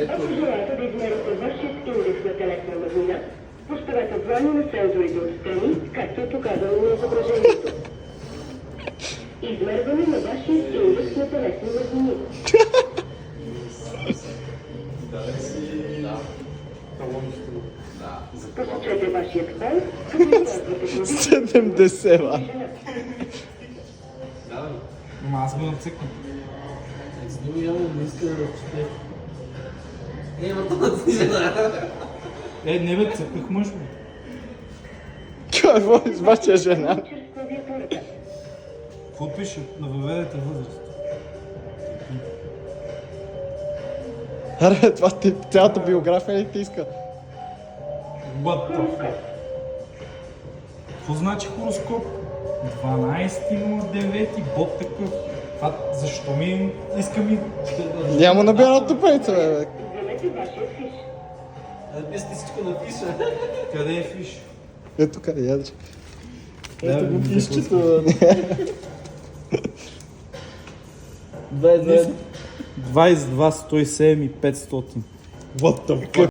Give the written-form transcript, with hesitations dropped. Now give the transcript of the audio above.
Ако желаете да измерите вашият индекс на телесна мазнина, поставете двойно на сензорите отстрани, както е показано на изображението. Измерване на вашия индекс на телесни мазнини. Посочете вашият пол, като използвате мобилен 70 ла. Ама аз го нацикам. С него явно не иска да чете. Ма това си жена. Не бе, цъкнах мъж му. Какво с вашия жена? чрез клавиатурата. Какво пише на въведете възраст? Аре, това цялата биография ли ти иска? What the fuck? Какво значи хороскоп? 12.09, бот такъв. Това защо ми иска ми... Няма набира тупеница, бе. Вземете вашия фиш. Написате всичко на фиша. Къде е фиш? Ето къде ядеш. Ето го Изчето. 22, 107 и 500. What the fuck?